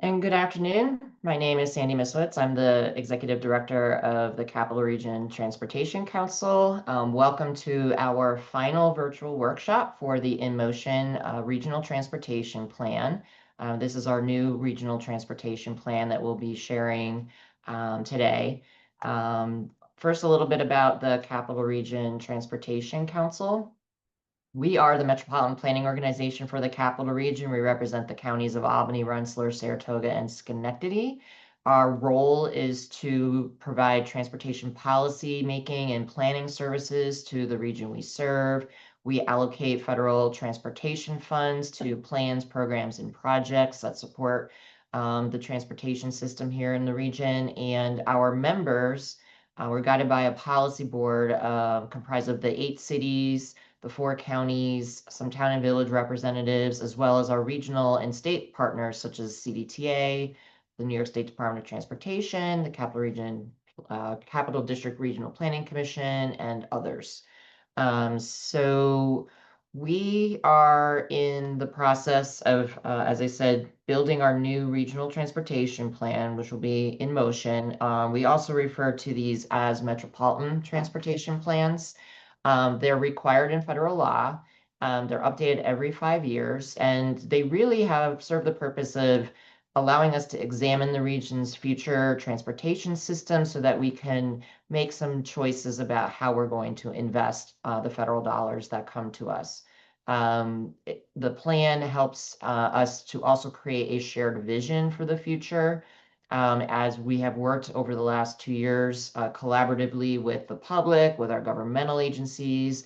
And good afternoon. My name is Sandy Miswitz. I'm the Executive Director of the Capital Region Transportation Council. Welcome to our final virtual workshop for the InMotion Regional Transportation Plan. This is our new regional transportation plan that we'll be sharing today. First, a little bit about the Capital Region Transportation Council. We are the Metropolitan Planning Organization for the Capital Region. We represent the counties of Albany, Rensselaer, Saratoga, and Schenectady. Our role is to provide transportation policy making and planning services to the region we serve. We allocate federal transportation funds to plans, programs, and projects that support the transportation system here in the region. And our members, we're guided by a policy board comprised of the 8 cities, the 4 counties, some town and village representatives, as well as our regional and state partners such as CDTA, the New York State Department of Transportation, the Capital District Regional Planning Commission, and others. So we are in the process of, as I said, building our new regional transportation plan, which will be in motion. We also refer to these as metropolitan transportation plans. They're required in federal law. They're updated every 5 years, and they really have served the purpose of allowing us to examine the region's future transportation system so that we can make some choices about how we're going to invest the federal dollars that come to us. The plan helps us to also create a shared vision for the future as we have worked over the last 2 years collaboratively with the public, with our governmental agencies,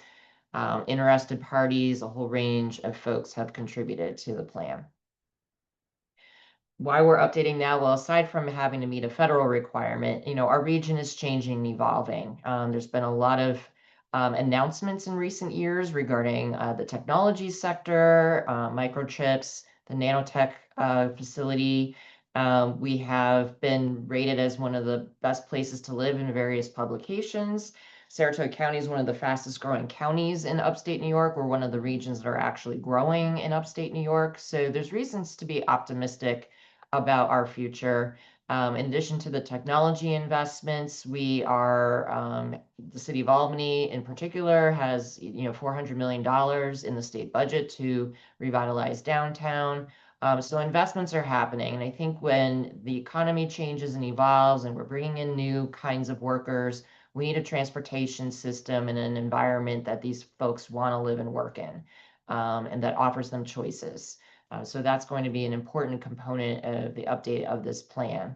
interested parties. A whole range of folks have contributed to the plan. Why we're updating now? Well, aside from having to meet a federal requirement, our region is changing and evolving. There's been a lot of announcements in recent years regarding the technology sector, microchips, the nanotech facility. We have been rated as one of the best places to live in various publications. Saratoga County is one of the fastest growing counties in upstate New York. We're one of the regions that are actually growing in upstate New York. So there's reasons to be optimistic about our future. In addition to the technology investments, we are, the city of Albany in particular has, $400 million in the state budget to revitalize downtown. So investments are happening. And I think when the economy changes and evolves and we're bringing in new kinds of workers, we need a transportation system and an environment that these folks want to live and work in, and that offers them choices. So that's going to be an important component of the update of this plan.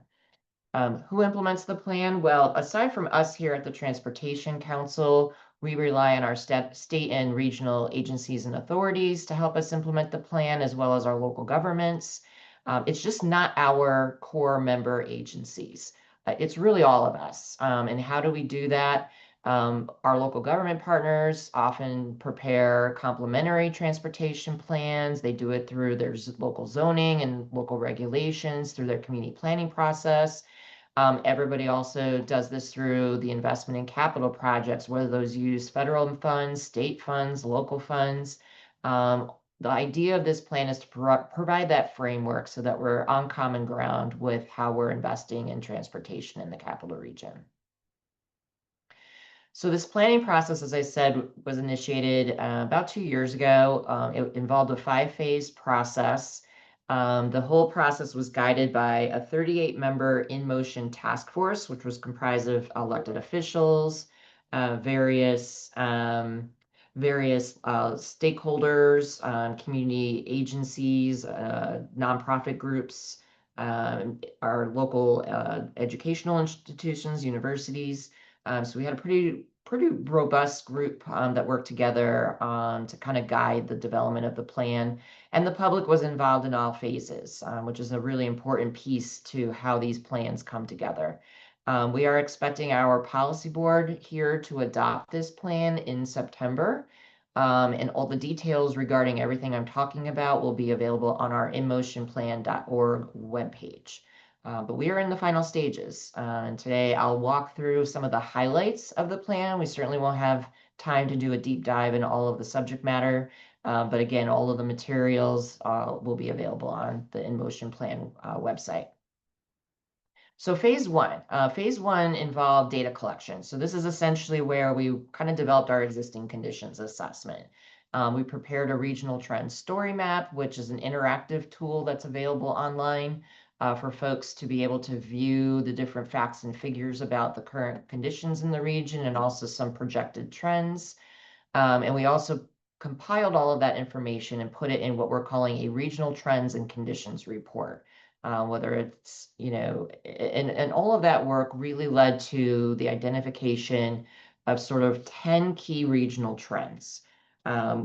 Who implements the plan? Well, aside from us here at the Transportation Council, we rely on our state and regional agencies and authorities to help us implement the plan, as well as our local governments. It's just not our core member agencies. It's really all of us. And how do we do that? Our local government partners often prepare complementary transportation plans. They do it through their local zoning and local regulations, through their community planning process. Everybody also does this through the investment in capital projects, whether those use federal funds, state funds, local funds. The idea of this plan is to provide that framework so that we're on common ground with how we're investing in transportation in the capital region. So this planning process, as I said, was initiated about 2 years ago. It involved a 5-phase process. The whole process was guided by a 38-member InMotion task force, which was comprised of elected officials, various stakeholders, community agencies, nonprofit groups, our local educational institutions, universities. So we had a pretty robust group that worked together to kind of guide the development of the plan. And the public was involved in all phases, which is a really important piece to how these plans come together. We are expecting our policy board here to adopt this plan in September. And all the details regarding everything I'm talking about will be available on our inmotionplan.org webpage. But we are in the final stages. And today I'll walk through some of the highlights of the plan. We certainly won't have time to do a deep dive in all of the subject matter. But again, all of the materials will be available on the InMotion Plan website. So phase one involved data collection. So this is essentially where we kind of developed our existing conditions assessment. We prepared a regional trend story map, which is an interactive tool that's available online for folks to be able to view the different facts and figures about the current conditions in the region and also some projected trends. And we also compiled all of that information and put it in what we're calling a regional trends and conditions report. Whether it's, and all of that work really led to the identification of sort of 10 key regional trends.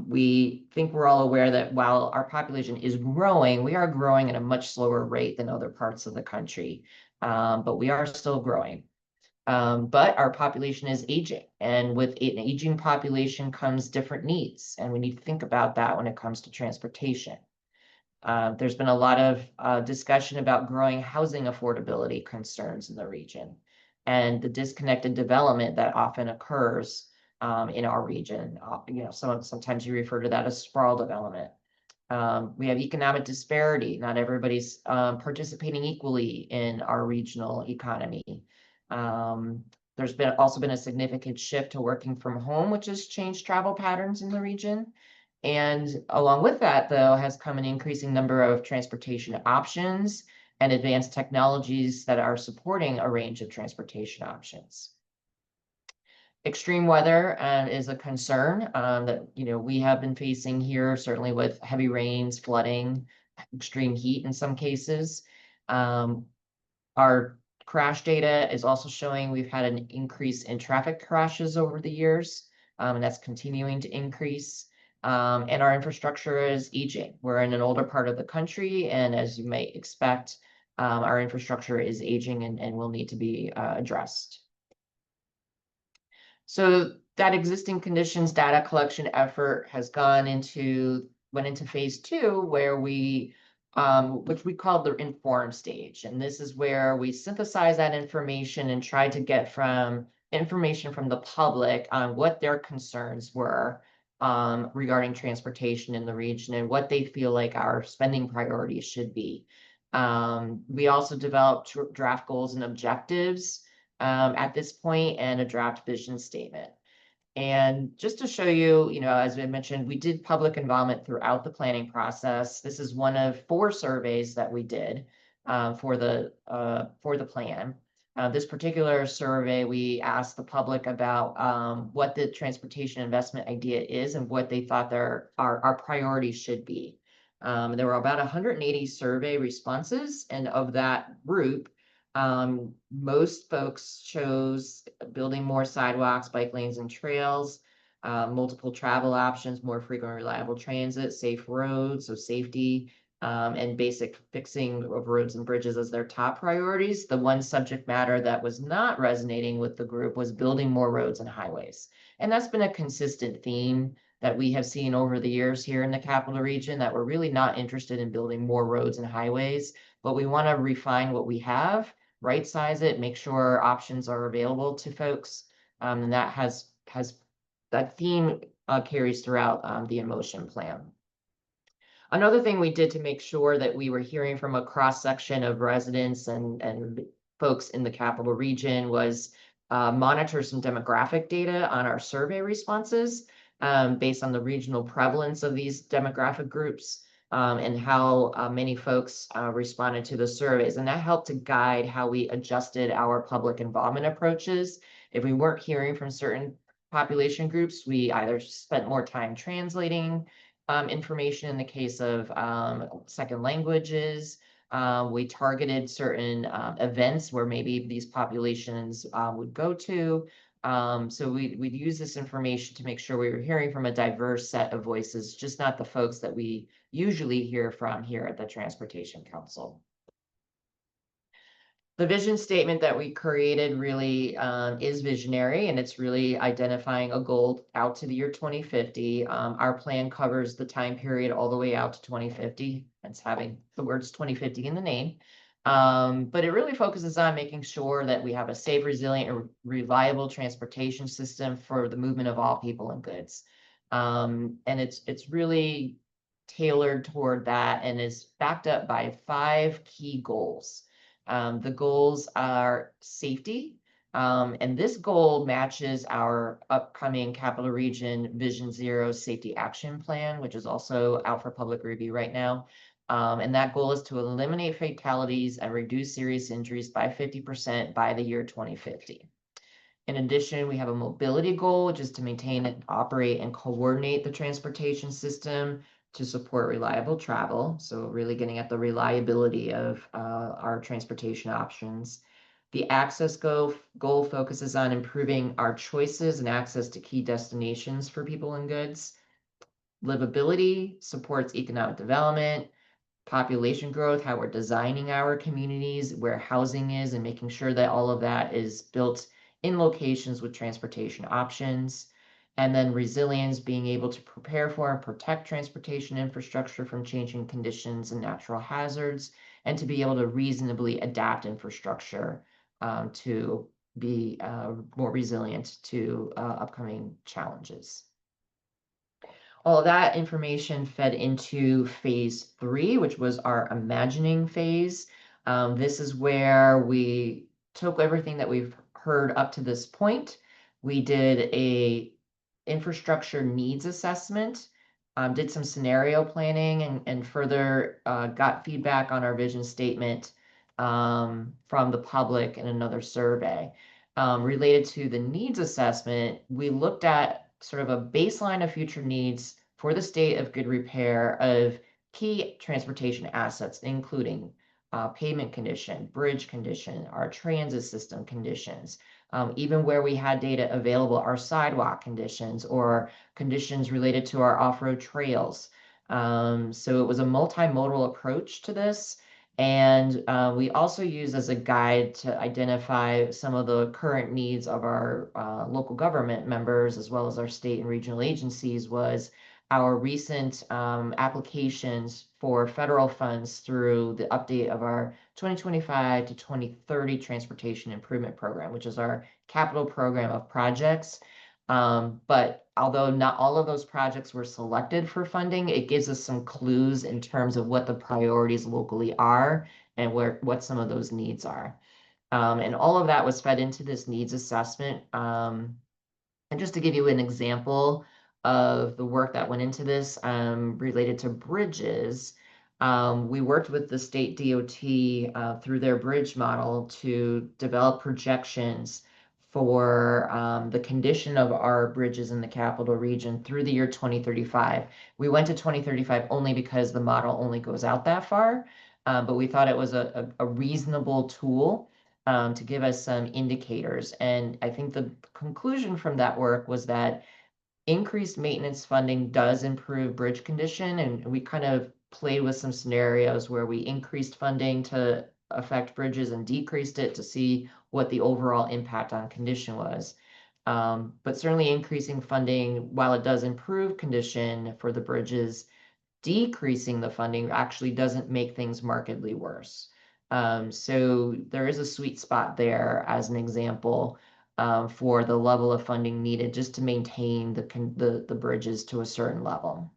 We think we're all aware that while our population is growing, we are growing at a much slower rate than other parts of the country, but we are still growing. But our population is aging, and with an aging population comes different needs, and we need to think about that when it comes to transportation. There's been a lot of discussion about growing housing affordability concerns in the region and the disconnected development that often occurs in our region. Sometimes you refer to that as sprawl development. We have economic disparity. Not everybody's participating equally in our regional economy. There's also been a significant shift to working from home, which has changed travel patterns in the region. And along with that, though, has come an increasing number of transportation options and advanced technologies that are supporting a range of transportation options. Extreme weather is a concern that we have been facing here, certainly with heavy rains, flooding, extreme heat in some cases. Our crash data is also showing we've had an increase in traffic crashes over the years, and that's continuing to increase. And our infrastructure is aging. We're in an older part of the country, and as you may expect, our infrastructure is aging and will need to be addressed. So that existing conditions data collection effort has went into phase two, where which we call the inform stage. And this is where we synthesize that information and try to get information from the public on what their concerns were regarding transportation in the region and what they feel like our spending priorities should be. We also developed draft goals and objectives at this point, and a draft vision statement. And just to show you, as I mentioned, we did public involvement throughout the planning process. This is one of 4 surveys that we did for the plan. This particular survey, we asked the public about what the transportation investment idea is and what they thought our priorities should be. There were about 180 survey responses, and of that group, most folks chose building more sidewalks, bike lanes, and trails, multiple travel options, more frequent, reliable transit, safe roads, so safety, and basic fixing of roads and bridges as their top priorities. The one subject matter that was not resonating with the group was building more roads and highways. And that's been a consistent theme that we have seen over the years here in the capital region, that we're really not interested in building more roads and highways, but we want to refine what we have, right size it, make sure options are available to folks. And that that theme carries throughout the InMotion plan. Another thing we did to make sure that we were hearing from a cross section of residents and folks in the capital region was monitor some demographic data on our survey responses based on the regional prevalence of these demographic groups. And how many folks responded to the surveys. And that helped to guide how we adjusted our public involvement approaches. If we weren't hearing from certain population groups, we either spent more time translating information in the case of second languages. We targeted certain events where maybe these populations would go to. So we'd use this information to make sure we were hearing from a diverse set of voices, just not the folks that we usually hear from here at the Transportation Council. The vision statement that we created really is visionary, and it's really identifying a goal out to the year 2050. Our plan covers the time period all the way out to 2050. It's having the words 2050 in the name. But it really focuses on making sure that we have a safe, resilient, and reliable transportation system for the movement of all people and goods. And it's really tailored toward that and is backed up by 5 key goals. The goals are safety, and this goal matches our upcoming Capital Region Vision Zero Safety Action Plan, which is also out for public review right now. And that goal is to eliminate fatalities and reduce serious injuries by 50% by the year 2050. In addition, we have a mobility goal, which is to maintain and operate and coordinate the transportation system to support reliable travel. So really getting at the reliability of our transportation options. The access goal focuses on improving our choices and access to key destinations for people and goods. Livability supports economic development, population growth, how we're designing our communities, where housing is, and making sure that all of that is built in locations with transportation options. And then resilience, being able to prepare for and protect transportation infrastructure from changing conditions and natural hazards, and to be able to reasonably adapt infrastructure to be more resilient to upcoming challenges. All of that information fed into phase 3, which was our imagining phase. This is where we took everything that we've heard up to this point. We did a infrastructure needs assessment, did some scenario planning, and further got feedback on our vision statement from the public in another survey. Related to the needs assessment, we looked at sort of a baseline of future needs for the state of good repair of key transportation assets, including pavement condition, bridge condition, our transit system conditions, even where we had data available, our sidewalk conditions or conditions related to our off-road trails. So it was a multimodal approach to this. And we also use as a guide to identify some of the current needs of our local government members, as well as our state and regional agencies, was our recent applications for federal funds through the update of our 2025 to 2030 Transportation Improvement Program, which is our capital program of projects. But although not all of those projects were selected for funding, it gives us some clues in terms of what the priorities locally are and what some of those needs are. And all of that was fed into this needs assessment. And just to give you an example of the work that went into this related to bridges, we worked with the state DOT through their bridge model to develop projections for the condition of our bridges in the capital region through the year 2035. We went to 2035 only because the model only goes out that far, but we thought it was a reasonable tool to give us some indicators. And I think the conclusion from that work was that increased maintenance funding does improve bridge condition. And we kind of played with some scenarios where we increased funding to affect bridges and decreased it to see what the overall impact on condition was. But certainly increasing funding, while it does improve condition for the bridges, decreasing the funding actually doesn't make things markedly worse. So there is a sweet spot there as an example for the level of funding needed just to maintain the bridges to a certain level.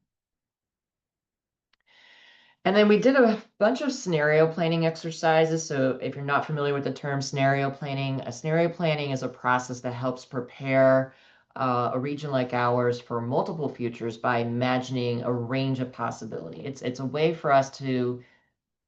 And then we did a bunch of scenario planning exercises. So if you're not familiar with the term scenario planning, a scenario planning is a process that helps prepare a region like ours for multiple futures by imagining a range of possibility. It's a way for us to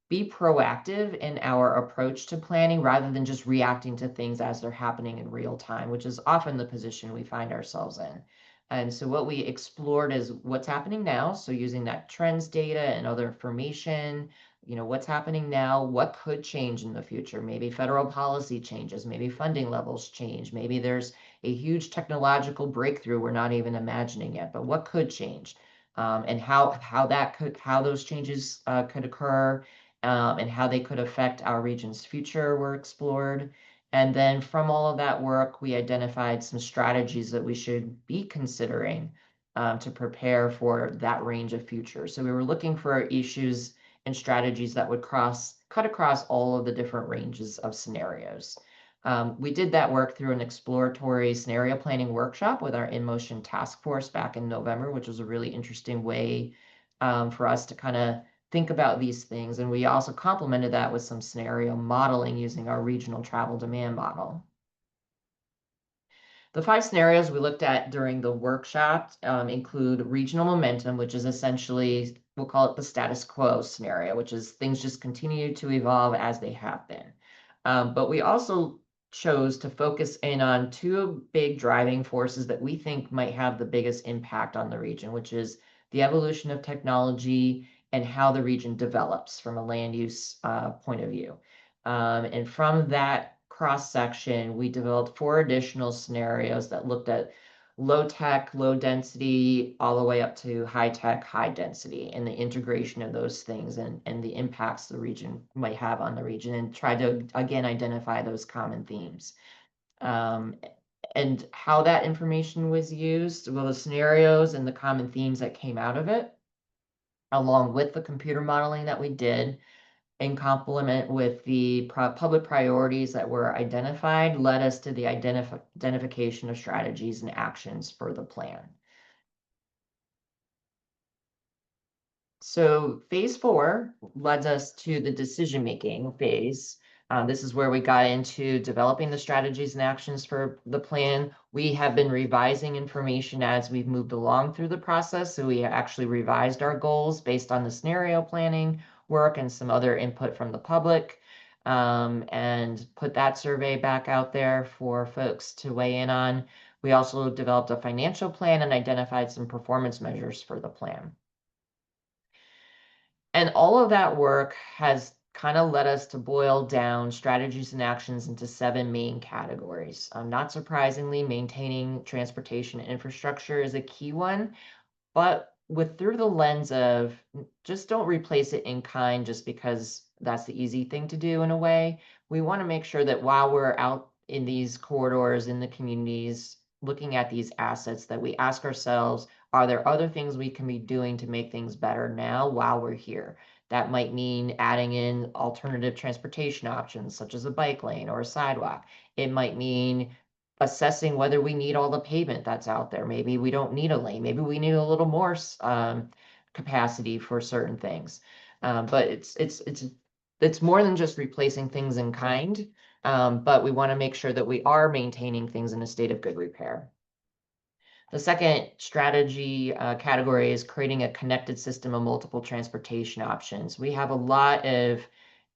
be proactive in our approach to planning rather than just reacting to things as they're happening in real time, which is often the position we find ourselves in. And so what we explored is what's happening now. So using that trends data and other information, what's happening now, what could change in the future? Maybe federal policy changes, maybe funding levels change, maybe there's a huge technological breakthrough we're not even imagining yet, but what could change? And how those changes could occur, and how they could affect our region's future were explored. And then from all of that work, we identified some strategies that we should be considering to prepare for that range of futures. So we were looking for issues and strategies that would cut across all of the different ranges of scenarios. We did that work through an exploratory scenario planning workshop with our InMotion task force back in November, which was a really interesting way for us to kind of think about these things. And we also complemented that with some scenario modeling using our regional travel demand model. The 5 scenarios we looked at during the workshop include regional momentum, which is essentially, we'll call it the status quo scenario, which is things just continue to evolve as they have been. But we also chose to focus in on 2 big driving forces that we think might have the biggest impact on the region, which is the evolution of technology and how the region develops from a land use point of view. And from that cross section, we developed 4 additional scenarios that looked at low tech, low density, all the way up to high tech, high density, and the integration of those things and the impacts the region might have on the region, and try to, again, identify those common themes. And how that information was used, well, the scenarios and the common themes that came out of it, along with the computer modeling that we did, in complement with the public priorities that were identified, led us to the identification of strategies and actions for the plan. So phase 4 led us to the decision-making phase. This is where we got into developing the strategies and actions for the plan. We have been revising information as we've moved along through the process. So we actually revised our goals based on the scenario planning work and some other input from the public, and put that survey back out there for folks to weigh in on. We also developed a financial plan and identified some performance measures for the plan. And all of that work has kind of led us to boil down strategies and actions into 7 main categories. Not surprisingly, maintaining transportation infrastructure is a key one, but through the lens of just don't replace it in kind just because that's the easy thing to do in a way. We want to make sure that while we're out in these corridors, in the communities, looking at these assets, that we ask ourselves, are there other things we can be doing to make things better now while we're here? That might mean adding in alternative transportation options, such as a bike lane or a sidewalk. It might mean assessing whether we need all the pavement that's out there. Maybe we don't need a lane. Maybe we need a little more capacity for certain things. But it's more than just replacing things in kind. But we want to make sure that we are maintaining things in a state of good repair. The second strategy category is creating a connected system of multiple transportation options. We have a lot of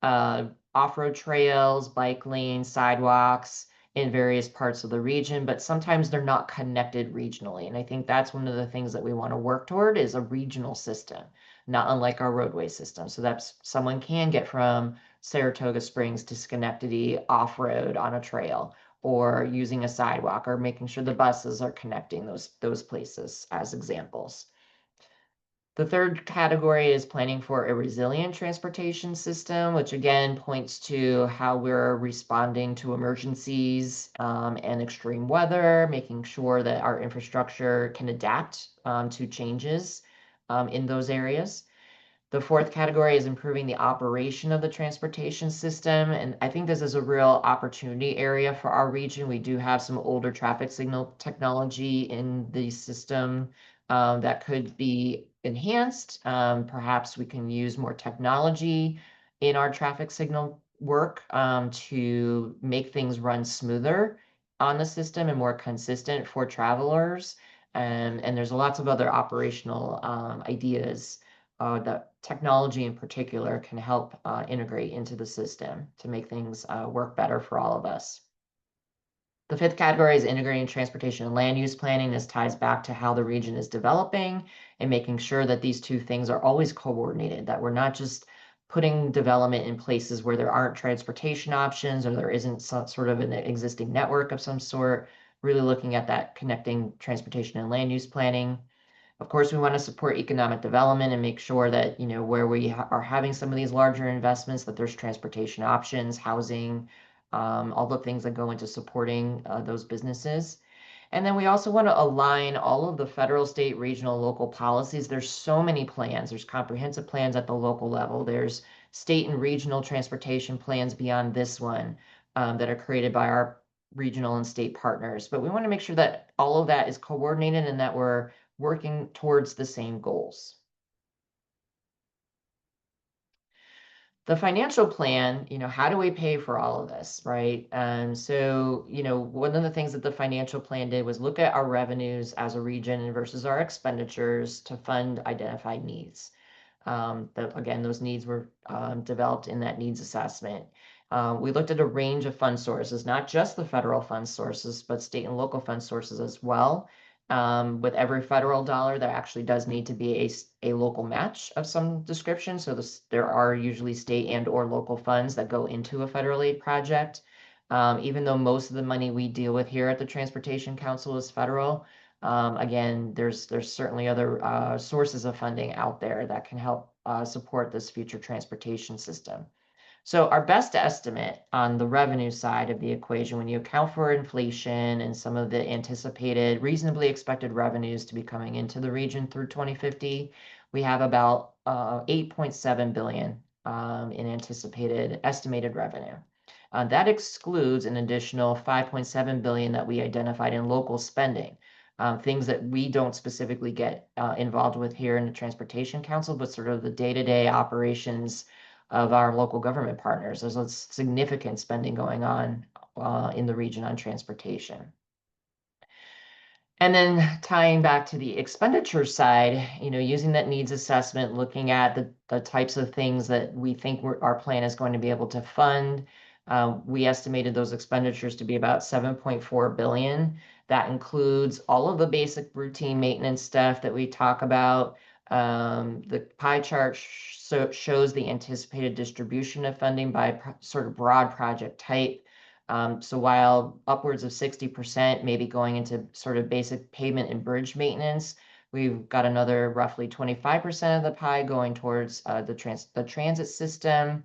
off-road trails, bike lanes, sidewalks in various parts of the region, but sometimes they're not connected regionally. And I think that's one of the things that we want to work toward is a regional system, not unlike our roadway system. So that someone can get from Saratoga Springs to Schenectady off-road on a trail, or using a sidewalk, or making sure the buses are connecting those places as examples. The third category is planning for a resilient transportation system, which again points to how we're responding to emergencies and extreme weather, making sure that our infrastructure can adapt to changes in those areas. The fourth category is improving the operation of the transportation system. And I think this is a real opportunity area for our region. We do have some older traffic signal technology in the system that could be enhanced. Perhaps we can use more technology in our traffic signal work to make things run smoother on the system and more consistent for travelers. And there's lots of other operational ideas that technology in particular can help integrate into the system to make things work better for all of us. The fifth category is integrating transportation and land use planning. This ties back to how the region is developing and making sure that these 2 things are always coordinated, that we're not just putting development in places where there aren't transportation options or there isn't some sort of an existing network of some sort, really looking at that connecting transportation and land use planning. Of course, we want to support economic development and make sure that, where we are having some of these larger investments, that there's transportation options, housing, all the things that go into supporting those businesses. And then we also want to align all of the federal, state, regional, local policies. There's so many plans. There's comprehensive plans at the local level. There's state and regional transportation plans beyond this one that are created by our regional and state partners. But we want to make sure that all of that is coordinated and that we're working towards the same goals. The financial plan, how do we pay for all of this, right? So, one of the things that the financial plan did was look at our revenues as a region versus our expenditures to fund identified needs. Again, those needs were developed in that needs assessment. We looked at a range of fund sources, not just the federal fund sources, but state and local fund sources as well. With every federal dollar, there actually does need to be a local match of some description. So there are usually state and or local funds that go into a federal aid project. Even though most of the money we deal with here at the Transportation Council is federal, again, there's certainly other sources of funding out there that can help support this future transportation system. So our best estimate on the revenue side of the equation, when you account for inflation and some of the anticipated, reasonably expected revenues to be coming into the region through 2050, we have about 8.7 billion in anticipated estimated revenue. That excludes an additional 5.7 billion that we identified in local spending. Things that we don't specifically get involved with here in the Transportation Council, but sort of the day-to-day operations of our local government partners. There's a significant spending going on in the region on transportation. And then tying back to the expenditure side, using that needs assessment, looking at the types of things that we think our plan is going to be able to fund. We estimated those expenditures to be about 7.4 billion. That includes all of the basic routine maintenance stuff that we talk about. The pie chart shows the anticipated distribution of funding by sort of broad project type. So while upwards of 60% may be going into sort of basic pavement and bridge maintenance, we've got another roughly 25% of the pie going towards the transit system.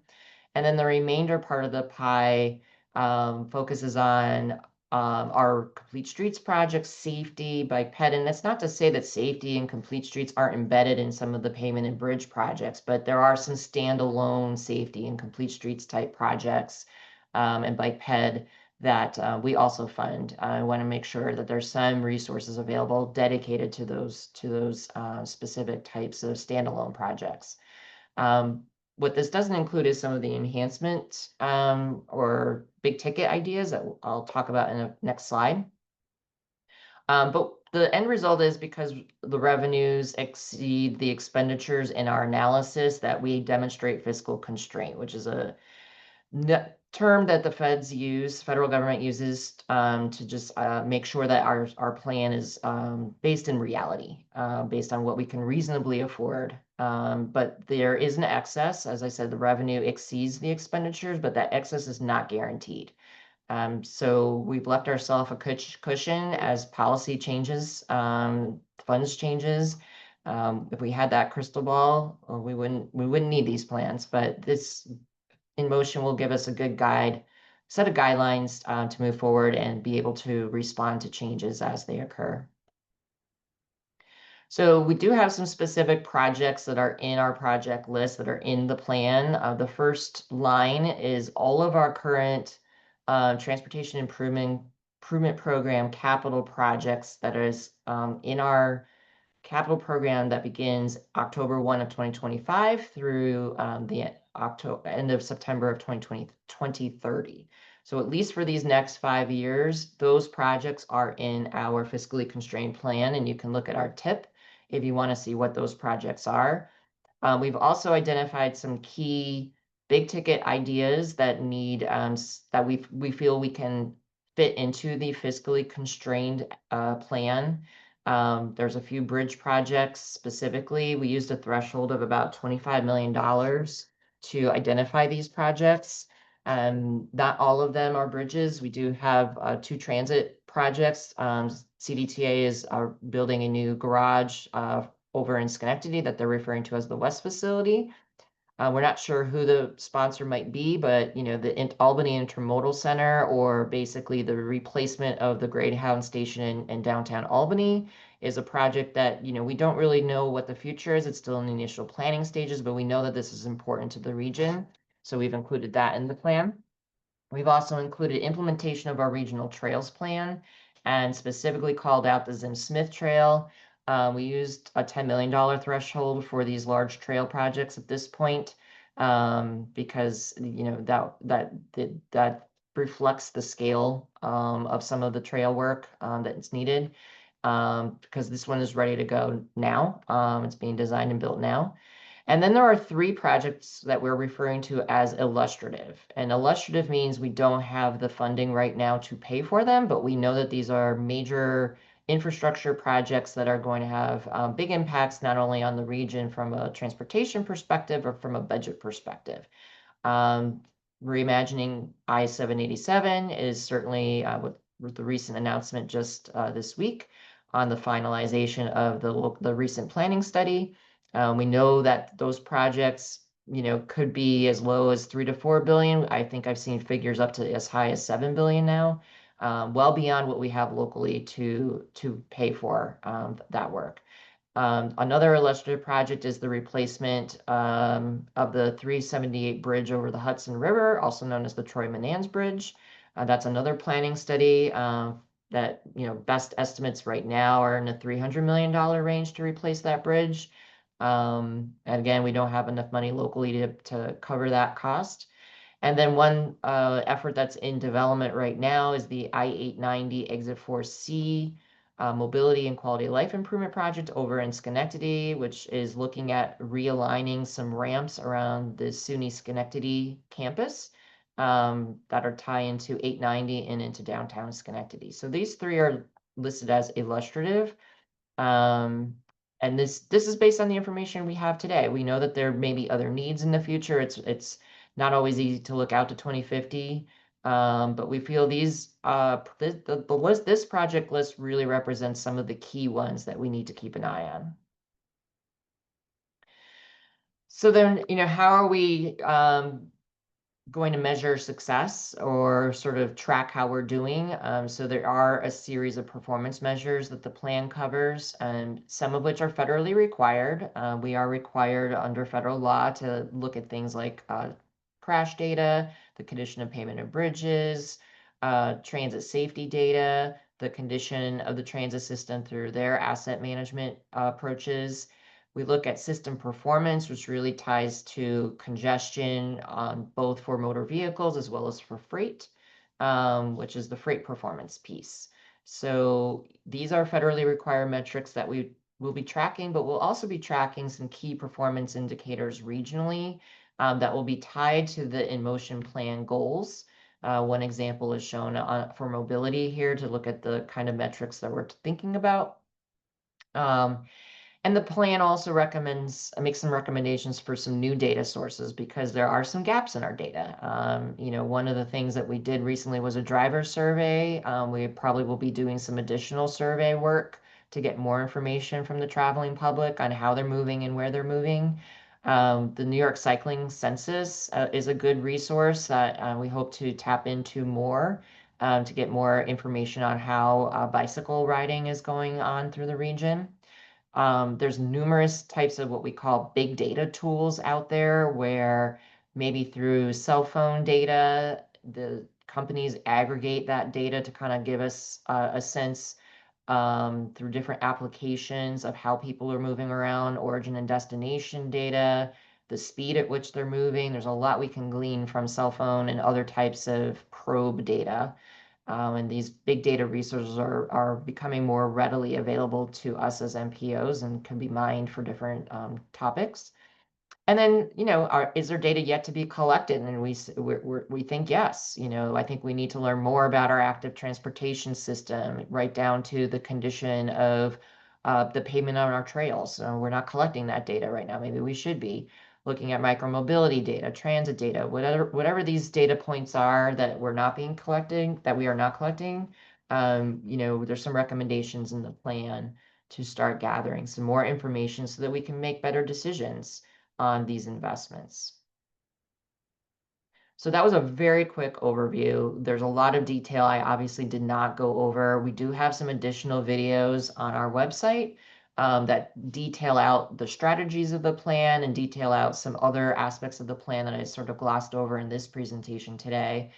And then the remainder part of the pie focuses on our Complete Streets project, safety, bike ped. And that's not to say that safety and Complete Streets aren't embedded in some of the pavement and bridge projects, but there are some standalone safety and Complete Streets type projects and bike ped that we also fund. I want to make sure that there's some resources available dedicated to those specific types of standalone projects. What this doesn't include is some of the enhancement or big ticket ideas that I'll talk about in the next slide. But the end result is because the revenues exceed the expenditures in our analysis that we demonstrate fiscal constraint, which is a term that the federal government uses to just make sure that our plan is based in reality, based on what we can reasonably afford. But there is an excess. As I said, the revenue exceeds the expenditures, but that excess is not guaranteed. So we've left ourselves a cushion as policy changes, funds changes. If we had that crystal ball, we wouldn't need these plans, but this in motion will give us a good set of guidelines to move forward and be able to respond to changes as they occur. So we do have some specific projects that are in our project list that are in the plan. The first line is all of our current transportation improvement program capital projects that is in our capital program that begins October 1 of 2025 through the end of September of 2030. So at least for these next 5 years, those projects are in our fiscally constrained plan, and you can look at our tip if you want to see what those projects are. We've also identified some key big ticket ideas that need that we feel we can fit into the fiscally constrained plan. There's a few bridge projects specifically. We used a threshold of about $25 million to identify these projects. Not all of them are bridges. We do have 2 transit projects. CDTA is building a new garage over in Schenectady that they're referring to as the West Facility. We're not sure who the sponsor might be, but the Albany Intermodal Center, or basically the replacement of the Greyhound station in downtown Albany, is a project that we don't really know what the future is. It's still in the initial planning stages, but we know that this is important to the region, so we've included that in the plan. We've also included implementation of our regional trails plan and specifically called out the Zim Smith Trail. We used a $10 million threshold for these large trail projects at this point, because that reflects the scale of some of the trail work that's needed, because this one is ready to go now. It's being designed and built now. And then there are three projects that we're referring to as illustrative. And illustrative means we don't have the funding right now to pay for them, but we know that these are major infrastructure projects that are going to have big impacts not only on the region from a transportation perspective or from a budget perspective. Um, Reimagining I-787 is certainly with the recent announcement just this week on the finalization of the recent planning study. We know that those projects, could be as low as 3 to 4 billion. I think I've seen figures up to as high as 7 billion now, well beyond what we have locally to pay for that work. Another illustrative project is the replacement of the 378 bridge over the Hudson River, also known as the Troy Manans Bridge. That's another planning study that, best estimates right now are in the $300 million range to replace that bridge. And again, we don't have enough money locally to cover that cost. And then one effort that's in development right now is the I-890 Exit 4C Mobility and Quality of Life Improvement Project over in Schenectady, which is looking at realigning some ramps around the SUNY Schenectady campus that are tie into 890 and into downtown Schenectady. So these three are listed as illustrative. And this is based on the information we have today. We know that there may be other needs in the future. It's not always easy to look out to 2050, but we feel these the list, this project list really represents some of the key ones that we need to keep an eye on. So then, how are we going to measure success or sort of track how we're doing? So there are a series of performance measures that the plan covers, and some of which are federally required. We are required under federal law to look at things like crash data, the condition of pavement of bridges, transit safety data, the condition of the transit system through their asset management approaches. We look at system performance, which really ties to congestion both for motor vehicles as well as for freight, which is the freight performance piece. So these are federally required metrics that we will be tracking, but we'll also be tracking some key performance indicators regionally that will be tied to the in-motion plan goals. One example is shown for mobility here to look at the kind of metrics that we're thinking about. And the plan also makes some recommendations for some new data sources because there are some gaps in our data. One of the things that we did recently was a driver survey. We probably will be doing some additional survey work to get more information from the traveling public on how they're moving and where they're moving. The New York Cycling Census is a good resource that we hope to tap into more to get more information on how bicycle riding is going on through the region. There's numerous types of what we call big data tools out there where maybe through cell phone data, the companies aggregate that data to kind of give us a sense through different applications of how people are moving around, origin and destination data, the speed at which they're moving. There's a lot we can glean from cell phone and other types of probe data. And these big data resources are becoming more readily available to us as MPOs and can be mined for different topics. And then, is there data yet to be collected? And we think yes. I think we need to learn more about our active transportation system, right down to the condition of the pavement on our trails. So we're not collecting that data right now. Maybe we should be looking at micromobility data, transit data, whatever these data points are that we are not collecting. There's some recommendations in the plan to start gathering some more information so that we can make better decisions on these investments. So that was a very quick overview. There's a lot of detail I obviously did not go over. We do have some additional videos on our website that detail out the strategies of the plan and detail out some other aspects of the plan that I sort of glossed over in this presentation today,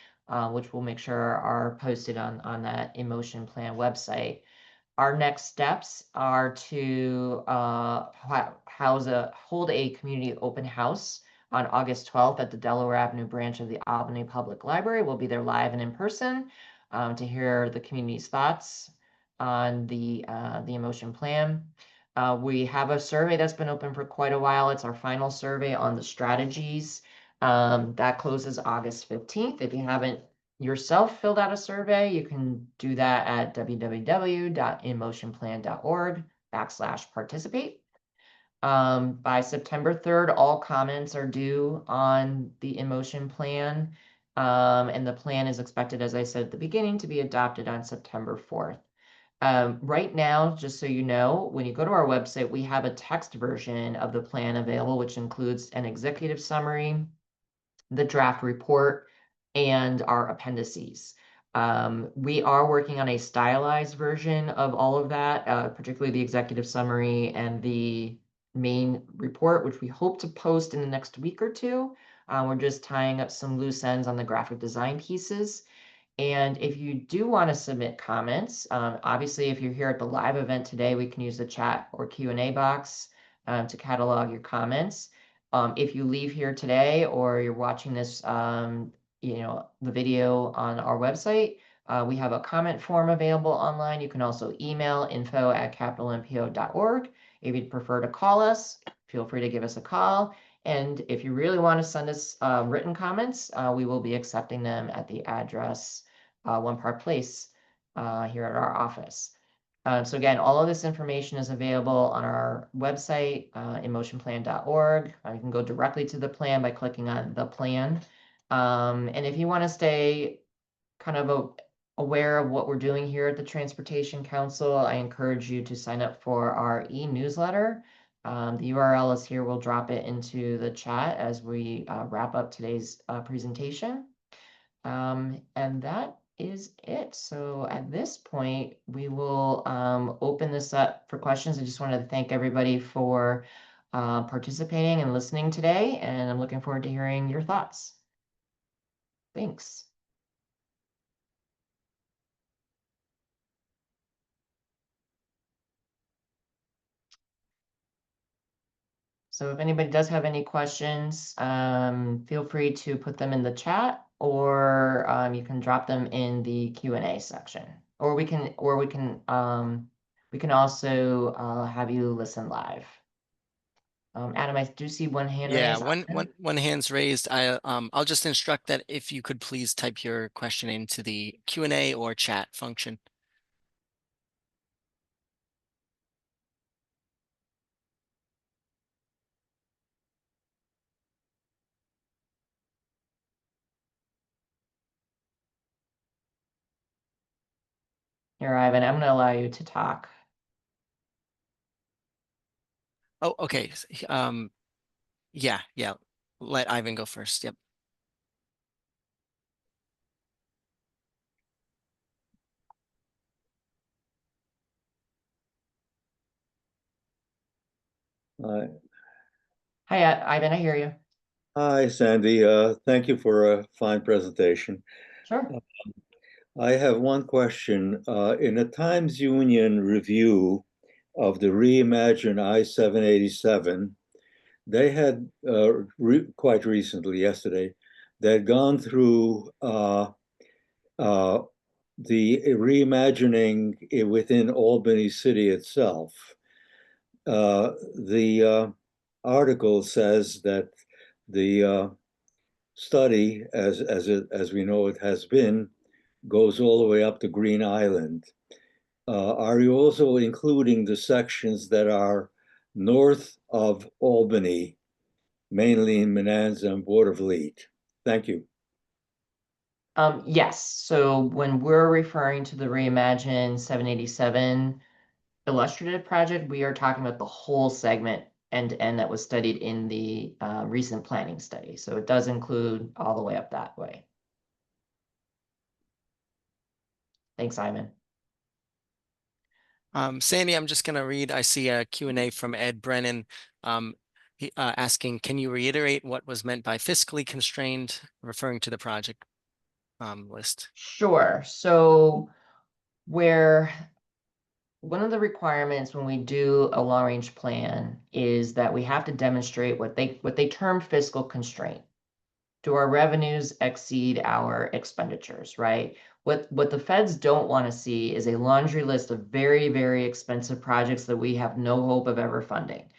which we'll make sure are posted on that Emotion Plan website. Our next steps are to hold a community open house on August 12th at the Delaware Avenue branch of the Albany Public Library. We'll be there live and in person to hear the community's thoughts on the Emotion Plan. We have a survey that's been open for quite a while. It's our final survey on the strategies. That closes August 15th. If you haven't yourself filled out a survey, you can do that at www.emotionplan.org/participate. By September 3rd, all comments are due on the Emotion Plan. And the plan is expected, as I said at the beginning, to be adopted on September 4th. Right now, just so you know, when you go to our website, we have a text version of the plan available, which includes an executive summary, the draft report, and our appendices. We are working on a stylized version of all of that, particularly the executive summary and the main report, which we hope to post in the next week or two. We're just tying up some loose ends on the graphic design pieces. And if you do want to submit comments, obviously, if you're here at the live event today, we can use the chat or Q&A box to catalog your comments. If you leave here today or you're watching this, the video on our website, we have a comment form available online. You can also email info@capitalmpo.org. If you'd prefer to call us, feel free to give us a call. And if you really want to send us written comments, we will be accepting them at the address One Park Place here at our office. So again, all of this information is available on our website, emotionplan.org. You can go directly to the plan by clicking on the plan. And if you want to stay kind of aware of what we're doing here at the Transportation Council, I encourage you to sign up for our e-newsletter. The URL is here. We'll drop it into the chat as we wrap up today's presentation. And that is it. So at this point, we will open this up for questions. I just wanted to thank everybody for participating and listening today, and I'm looking forward to hearing your thoughts. Thanks. So if anybody does have any questions, feel free to put them in the chat, or you can drop them in the Q&A section, or we can also have you listen live. Adam, I do see one hand raised. One hand's raised. I'll just instruct that if you could please type your question into the Q&A or chat function. Here, Ivan, I'm going to allow you to talk. Oh, okay. Yeah. Let Ivan go first. Yep. Hi, Hi, Ivan, I hear you. hi, Sandy. Thank you for a fine presentation. Sure. I have one question. In a Times Union review of the reimagined I-787, they had quite recently, yesterday, they had gone through the reimagining within Albany City itself. The article says that the study, as we know it has been, goes all the way up to Green Island. Are you also including the sections that are north of Albany, mainly in Menanza and Watervliet? Thank you. Yes. So when we're referring to the Reimagine 787 illustrative project, we are talking about the whole segment end-to-end that was studied in the recent planning study. So it does include all the way up that way. Thanks, Simon. Sandy, I'm just going to read. I see a Q&A from Ed Brennan asking, can you reiterate what was meant by fiscally constrained, referring to the project list? Sure. So where one of the requirements when we do a long-range plan is that we have to demonstrate what they term fiscal constraint. Do our revenues exceed our expenditures, right? What the feds don't want to see is a laundry list of very, very expensive projects that we have no hope of ever funding.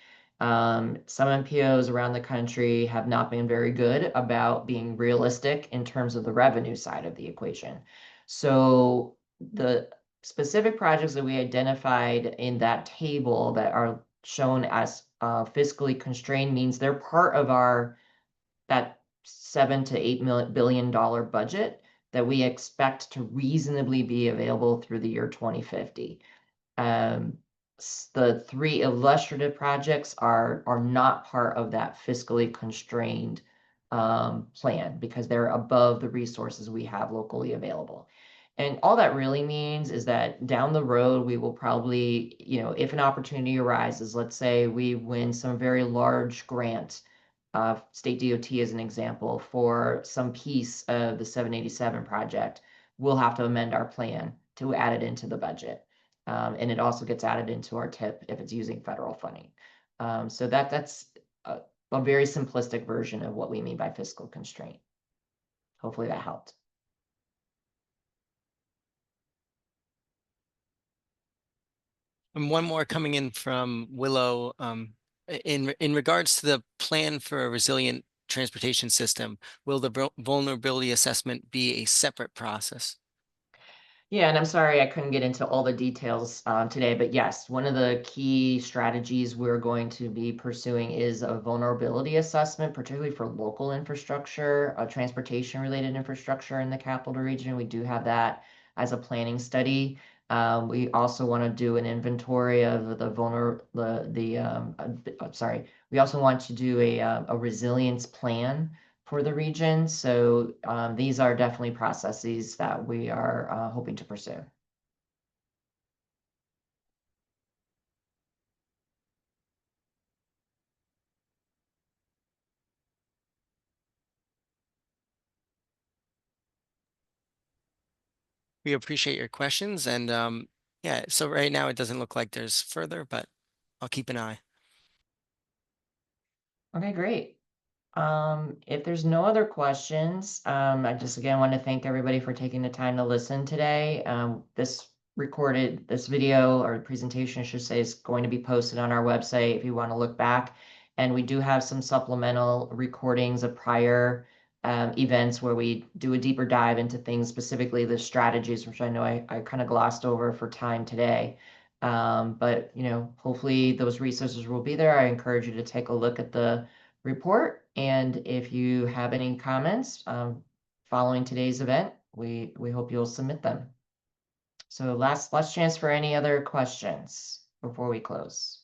Some MPOs around the country have not been very good about being realistic in terms of the revenue side of the equation. So the specific projects that we identified in that table that are shown as fiscally constrained means they're part of that $7 to $8 billion budget that we expect to reasonably be available through the year 2050. The three illustrative projects are not part of that fiscally constrained plan because they're above the resources we have locally available. And all that really means is that down the road, we will probably, if an opportunity arises, let's say we win some very large grant, state DOT as an example, for some piece of the 787 project, we'll have to amend our plan to add it into the budget. And it also gets added into our TIP if it's using federal funding. So that's a very simplistic version of what we mean by fiscal constraint. Hopefully that helped. And one more coming in from Willow. In regards to the plan for a resilient transportation system, will the vulnerability assessment be a separate process? Yeah, and I'm sorry I couldn't get into all the details today, but yes, one of the key strategies we're going to be pursuing is a vulnerability assessment, particularly for local infrastructure, transportation-related infrastructure in the capital region. We do have that as a planning study. We also want to do an inventory of we also want to do a resilience plan for the region. So these are definitely processes that we are hoping to pursue. We appreciate your questions. And yeah, so right now it doesn't look like there's further, but I'll keep an eye. Okay, great. If there's no other questions, I just again want to thank everybody for taking the time to listen today. This video or presentation, I should say, is going to be posted on our website if you want to look back. And we do have some supplemental recordings of prior events where we do a deeper dive into things, specifically the strategies, which I know I kind of glossed over for time today. But hopefully those resources will be there. I encourage you to take a look at the report. And if you have any comments following today's event, we hope you'll submit them. So last chance for any other questions before we close.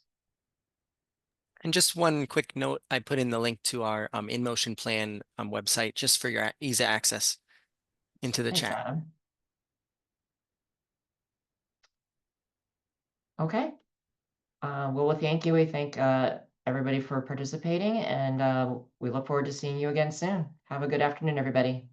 And just one quick note, I put in the link to our InMotion plan website just for your ease of access into the Thanks, chat. Adam. Okay. Well, thank you. We thank everybody for participating, and we look forward to seeing you again soon. Have a good afternoon, everybody.